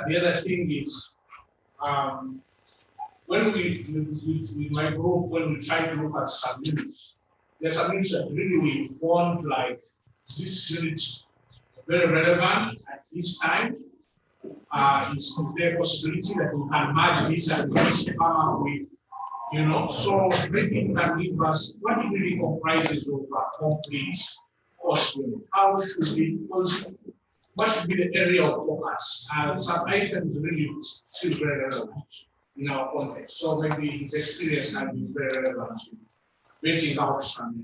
The other thing is, when with my group, when we try to look at some units, there's some units that really we found like this unit very relevant at this time. Is there a possibility that we can merge this and just come up with, so maybe you can give us what really comprises of a complete course unit? How should we, because what should be the area of focus? Some items really still very relevant in our context. So maybe his experience can be very relevant in rating out some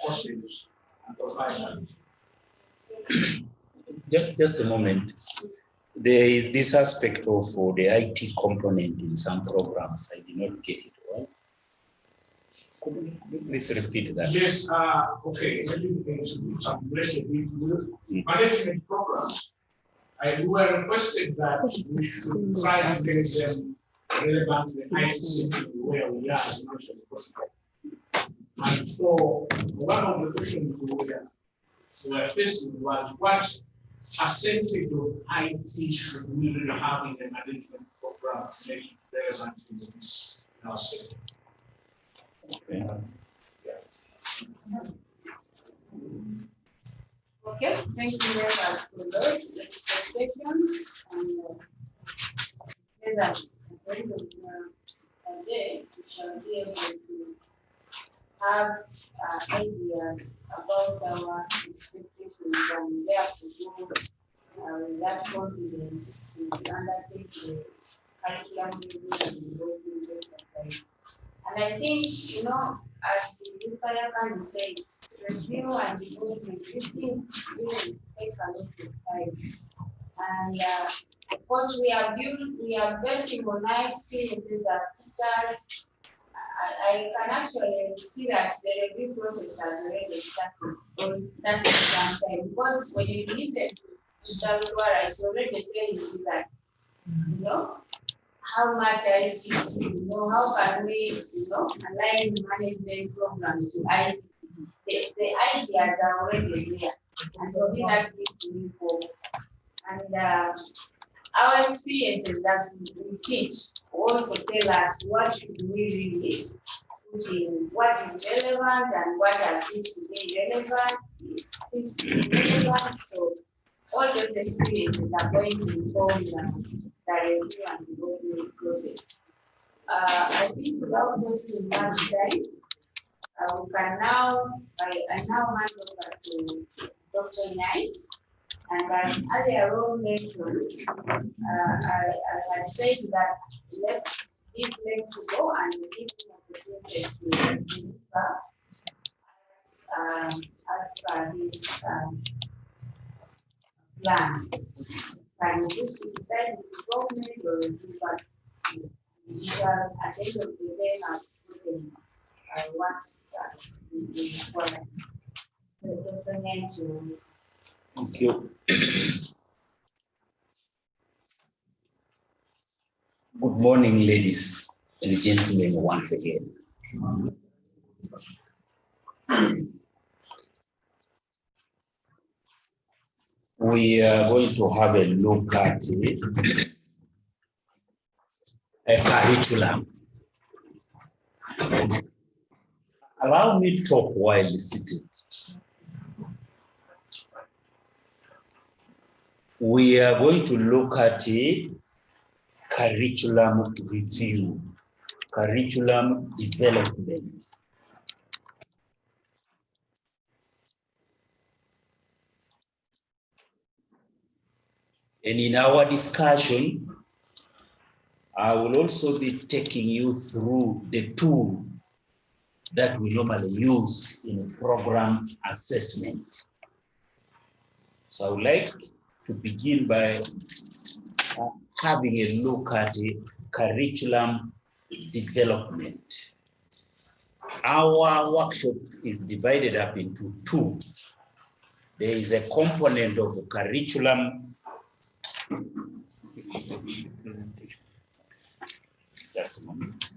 courses and provide that. Just a moment. There is this aspect of the IT component in some programs. I did not get it well. Could you please repeat that? Yes, okay. Maybe we can do some management programs. We were requested that we should try to make them relevant to the IT system where we are. And so one of the questions we were facing was what percentage of IT should we really have in the management program to make it relevant in this in our sector? Okay, thank you very much for those expectations. And at the end of the day, we shall be able to have ideas about our expectations and therefore go with that confidence to undertake the curriculum review and and I think, as Mr. Yakan said, review and development existing will take a lot of time. And of course, we are basing on our experiences as teachers. I can actually see that the review process has already started, or it started sometime, because when you listen to Mr. Luara, it's already telling you that, how much ICT, how can we, align management programs to ICT? The ideas are already there, and so we have to move forward. And our experiences that we teach also tell us what should we really put in, what is relevant and what has ceased to be relevant, is ceased to be relevant. So all those experiences are going to inform the review and development process. I think without wasting much time, we can now, I now hand over to Dr. Knight. And as earlier on mentioned, I had said that let's be flexible and give him opportunity to deliver as per his plan. Can you choose to decide with the government or deliver? Because at the end of the day, I've spoken what we require. So, Dr. Knight, Thank you. Good morning, ladies and gentlemen, once again. We are going to have a look at a curriculum. Allow me to talk while sitting. We are going to look at a curriculum review, curriculum development. And in our discussion, I will also be taking you through the tool that we normally use in program assessment. So I would like to begin by having a look at the curriculum development. Our workshop is divided up into two. There is a component of the curriculum. Just a moment.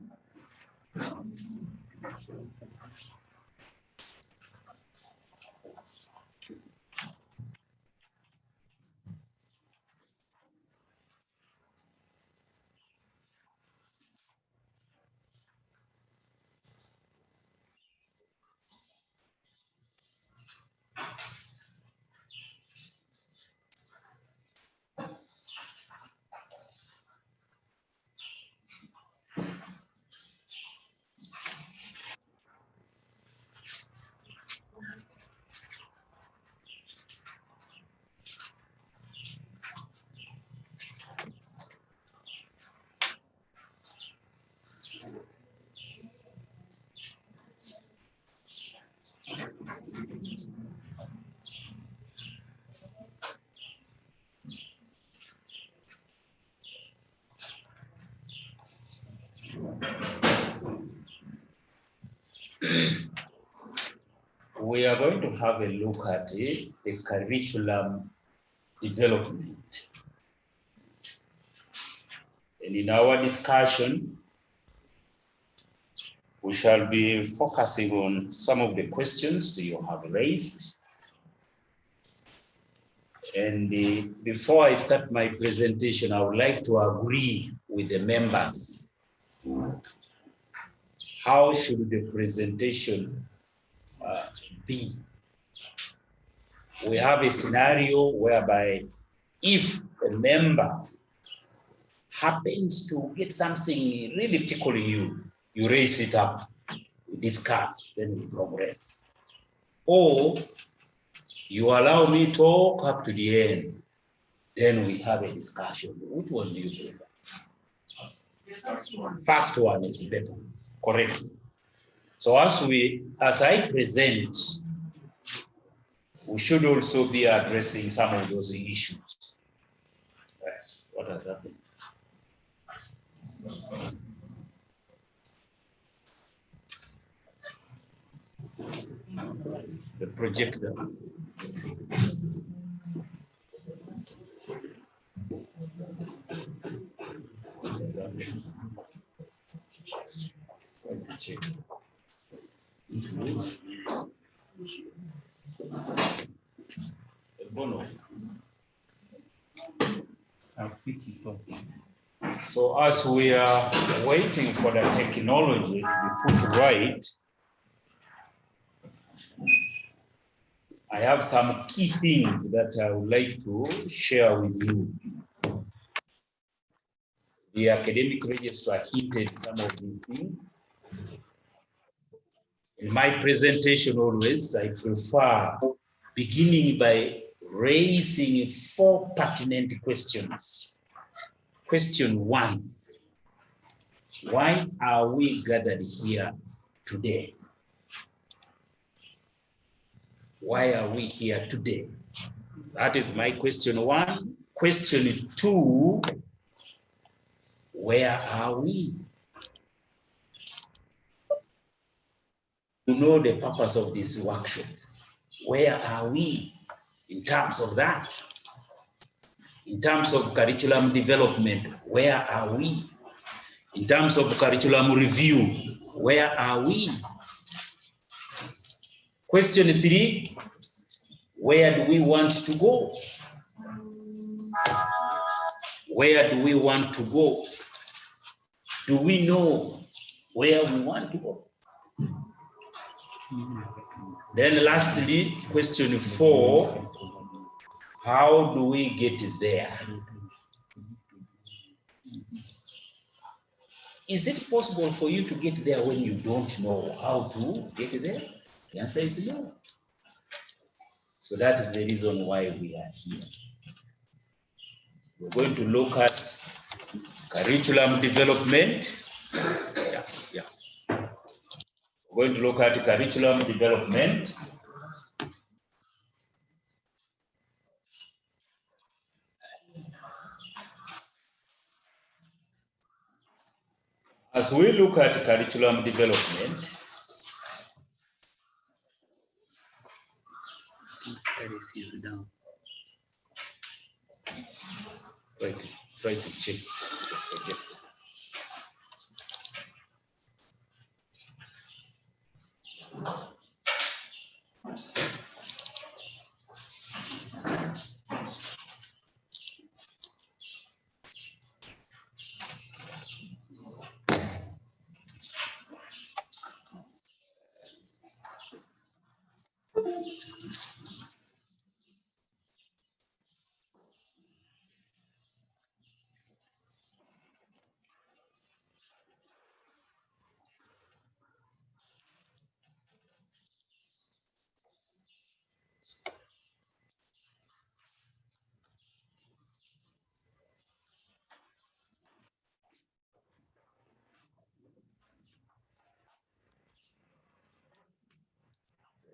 We are going to have a look at the curriculum development. And in our discussion, we shall be focusing on some of the questions you have raised. And before I start my presentation, I would like to agree with the members. How should the presentation be? We have a scenario whereby if a member happens to get something really tickling you, you raise it up, we discuss, then we progress. Or you allow me to talk up to the end, then we have a discussion. Which one do you prefer? First one is better, correct? So as I present, we should also be addressing some of those issues. What has happened? The projector. So as we are waiting for the technology to be put right, I have some key things that I would like to share with you. The academic register hinted some of these things. In my presentation always, I prefer beginning by raising 4 pertinent questions. Question 1, why are we gathered here today? Why are we here today? That is my question 1. Question 2, where are we? You know the purpose of this workshop. Where are we in terms of that? In terms of curriculum development, where are we? In terms of curriculum review, where are we? Question 3, where do we want to go? Where do we want to go? Do we know where we want to go? Then lastly, question 4, how do we get there? Is it possible for you to get there when you don't know how to get there? The answer is no. So that is the reason why we are here. We're going to look at curriculum development. We're going to look at curriculum development. As we look at curriculum development, try to check the project.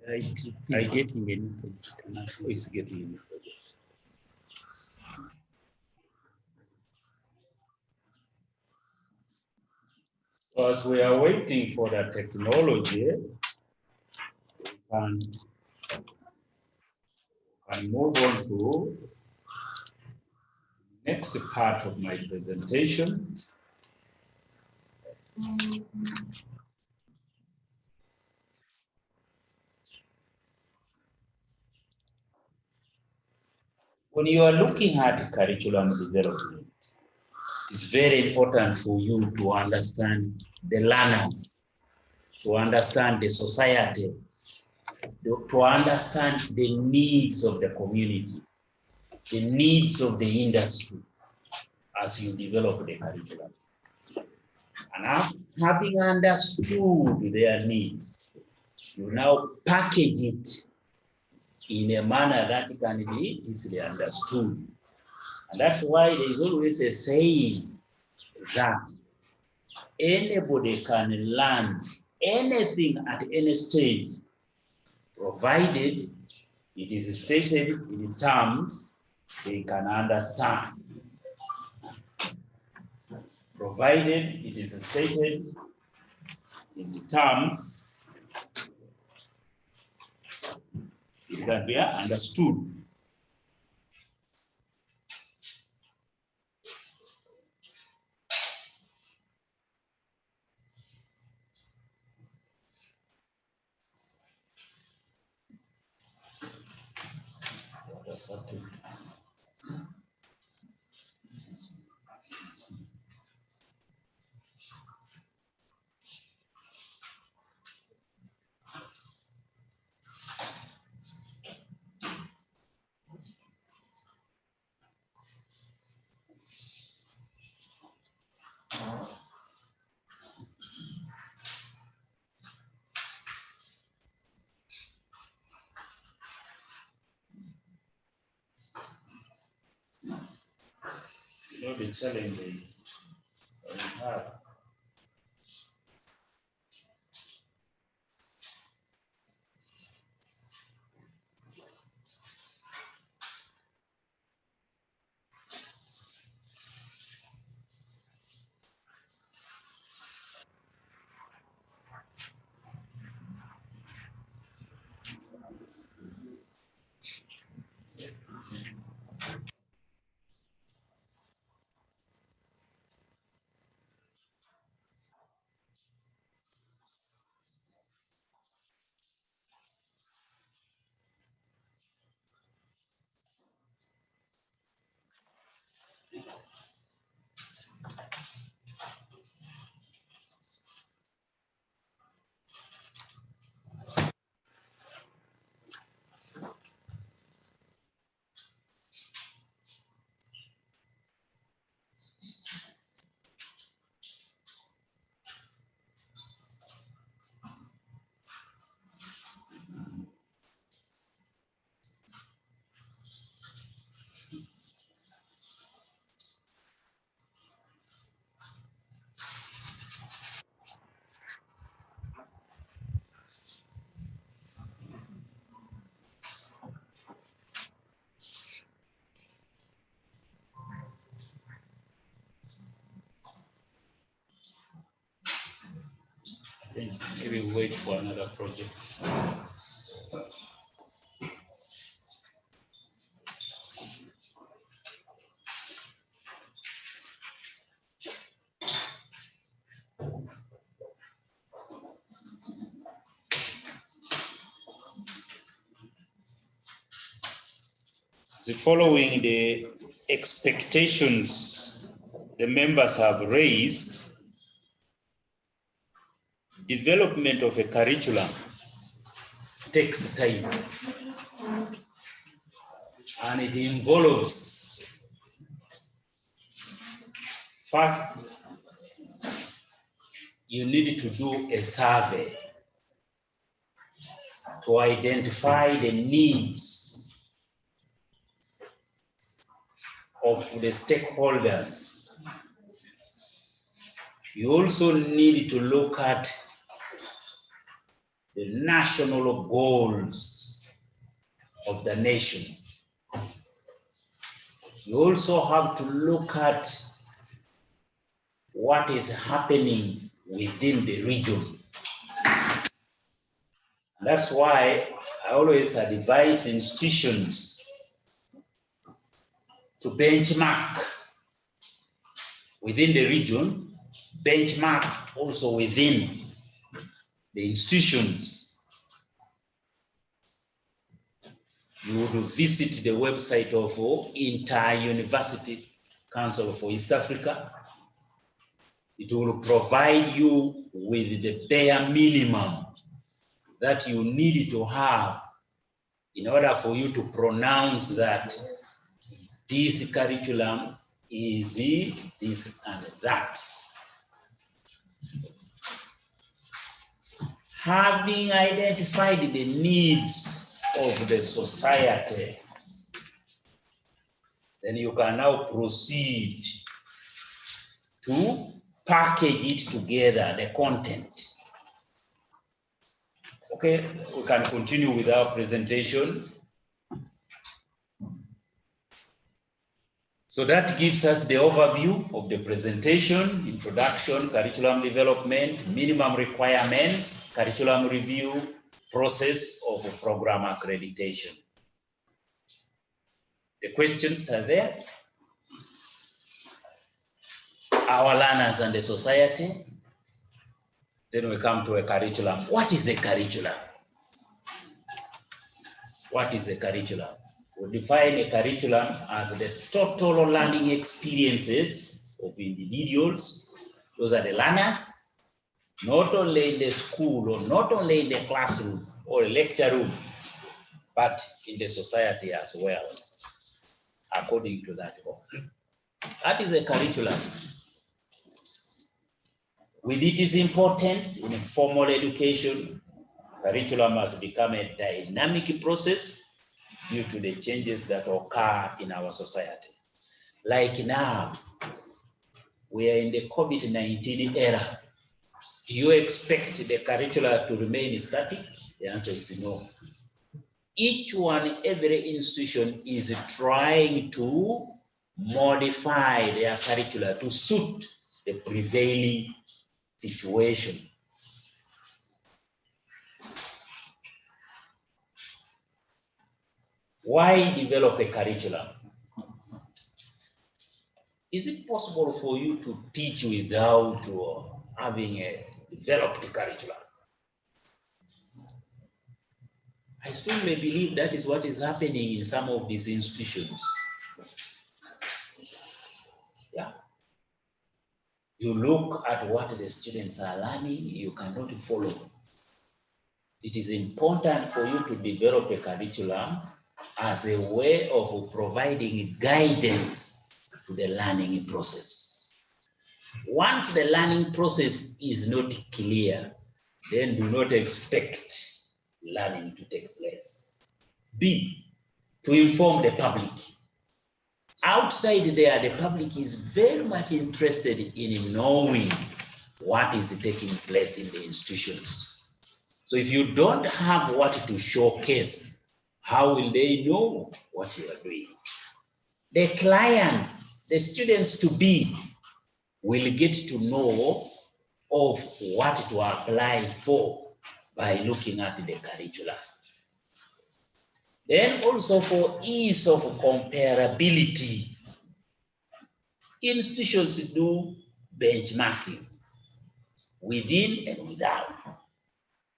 I getting any project. Who is getting any projects? So as we are waiting for the technology, we can move on to the next part of my presentation. When you are looking at curriculum development, it's very important for you to understand the learners, to understand the society, to understand the needs of the community, the needs of the industry as you develop the curriculum. And having understood their needs, you now package it in a manner that can be easily understood. And that's why there is always a saying that anybody can learn anything at any stage, provided it is stated in terms they can understand. Provided it is stated in terms that we are understood. You know the challenge we have. Maybe wait for another project. The following the expectations the members have raised. Development of a curriculum takes time, and it involves first you need to do a survey to identify the needs of the stakeholders. You also need to look at the national goals of the nation. You also have to look at what is happening within the region. That's why I always advise institutions to benchmark within the region, benchmark also within the institutions. You would visit the website of Inter-University Council for East Africa. It will provide you with the bare minimum that you need to have in order for you to pronounce that this curriculum is this and that. Having identified the needs of the society, then you can now proceed to package it together, the content. Okay, we can continue with our presentation. So that gives us the overview of the presentation, introduction, curriculum development, minimum requirements, curriculum review, process of program accreditation. The questions are there. Our learners and the society. Then we come to a curriculum. What is a curriculum? What is a curriculum? We define a curriculum as the total learning experiences of individuals. Those are the learners, not only in the school or not only in the classroom or a lecture room, but in the society as well, according to that book. That is a curriculum. With its importance in formal education, curriculum has become a dynamic process due to the changes that occur in our society. Like now, we are in the COVID-19 era. Do you expect the curricula to remain static? The answer is no. Each one, every institution is trying to modify their curricula to suit the prevailing situation. Why develop a curriculum? Is it possible for you to teach without having a developed curriculum? I strongly believe that is what is happening in some of these institutions. Yeah. You look at what the students are learning, you cannot follow. It is important for you to develop a curriculum as a way of providing guidance to the learning process. Once the learning process is not clear, then do not expect learning to take place. B, to inform the public. Outside there, the public is very much interested in knowing what is taking place in the institutions. So if you don't have what to showcase, how will they know what you are doing? The clients, the students to be, will get to know of what to apply for by looking at the curriculum. Then also for ease of comparability, institutions do benchmarking within and without.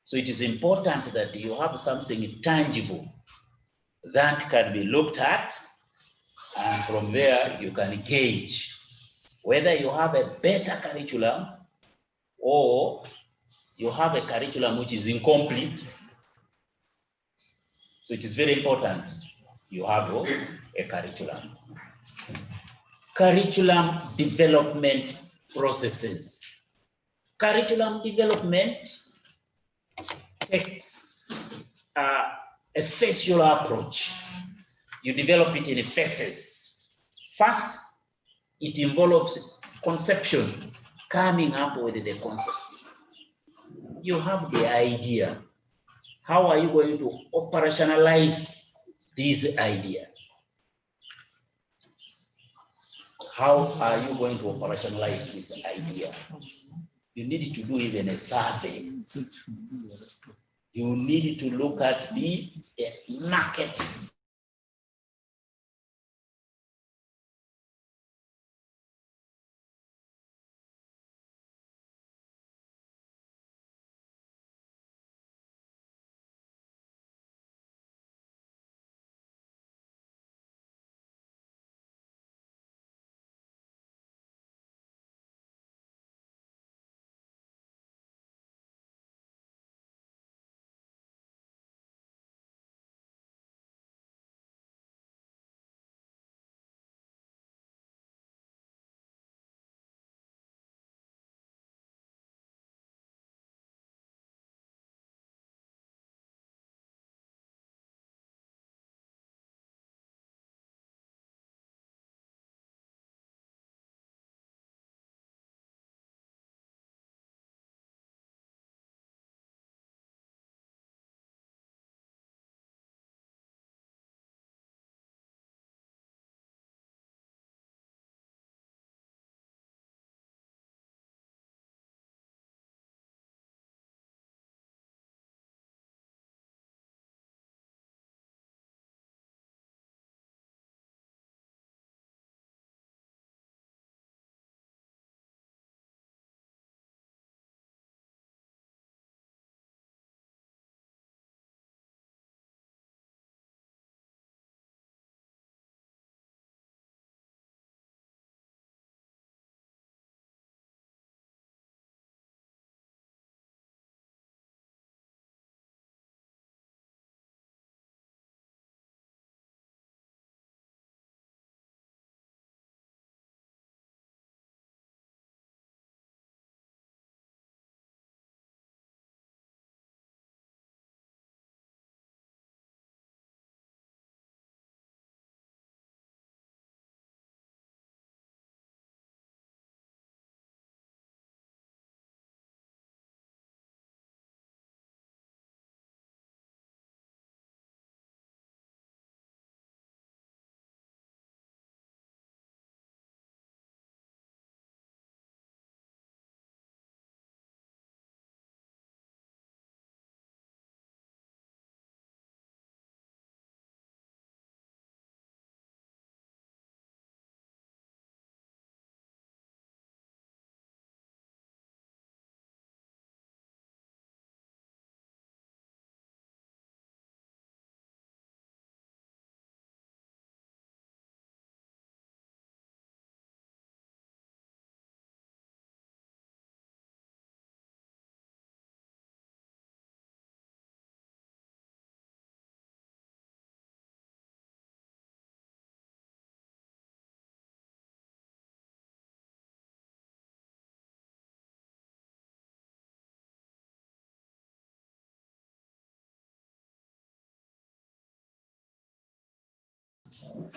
So it is important that you have something tangible that can be looked at, and from there you can gauge whether you have a better curriculum or you have a curriculum which is incomplete. So it is very important you have a curriculum. Curriculum development processes. Curriculum development takes a phaseal approach. You develop it in phases. First, it involves conception, coming up with the concepts. You have the idea. How are you going to operationalize this idea? How are you going to operationalize this idea? you need to do even a survey. You need to look at the market.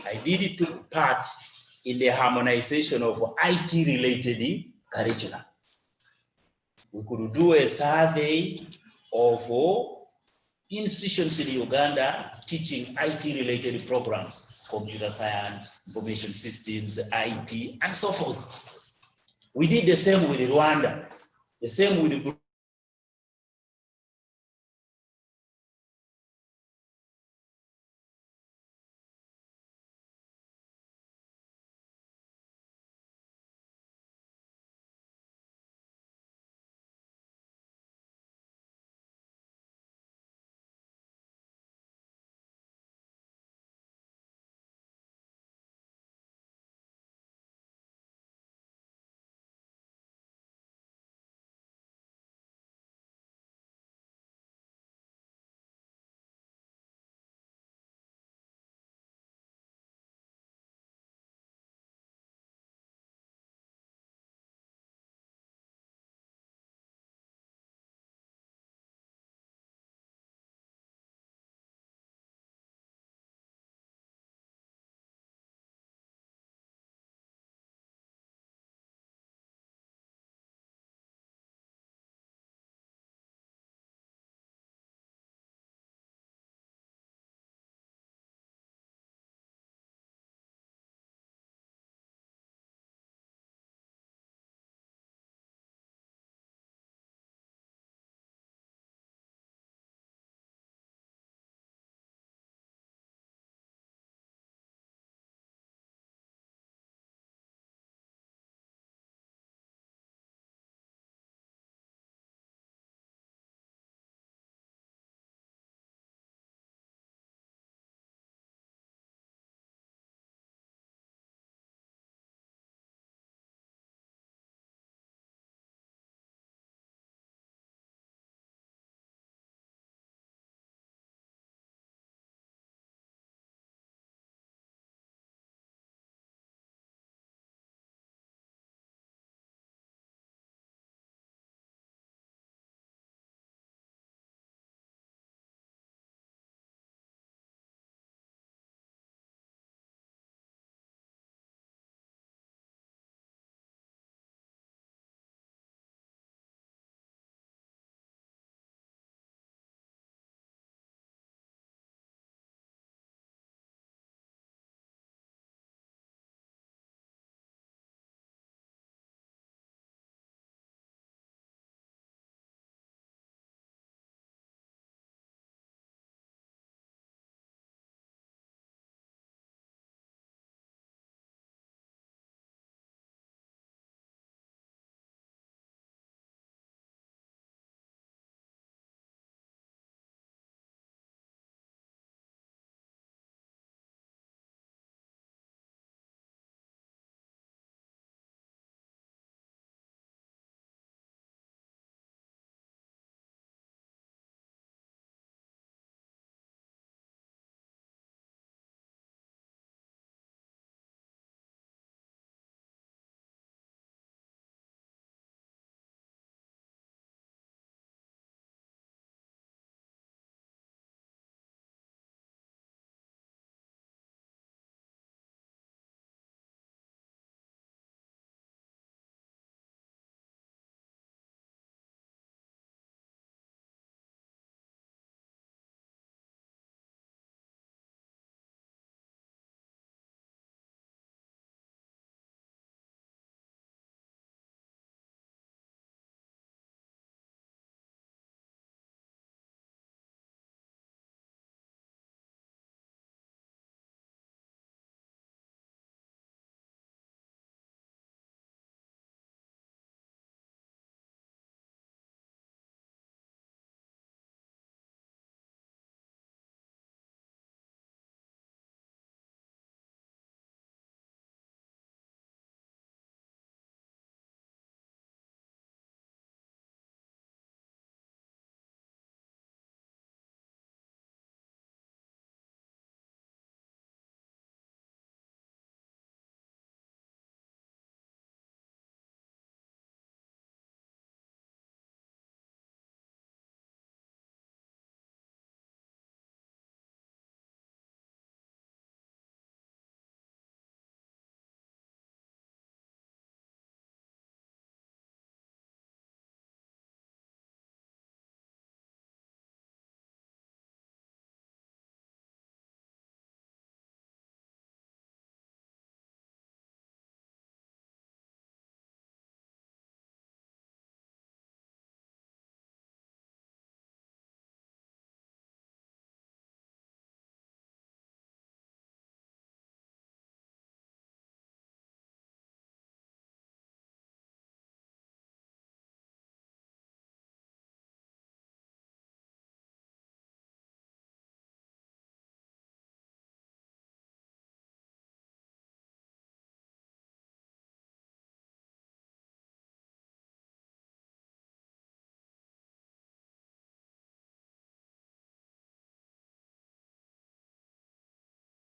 I did took part in the harmonization of IT-related curricula. We could do a survey of institutions in Uganda teaching IT-related programs, computer science, information systems, IT, and so forth. We did the same with Rwanda, the same with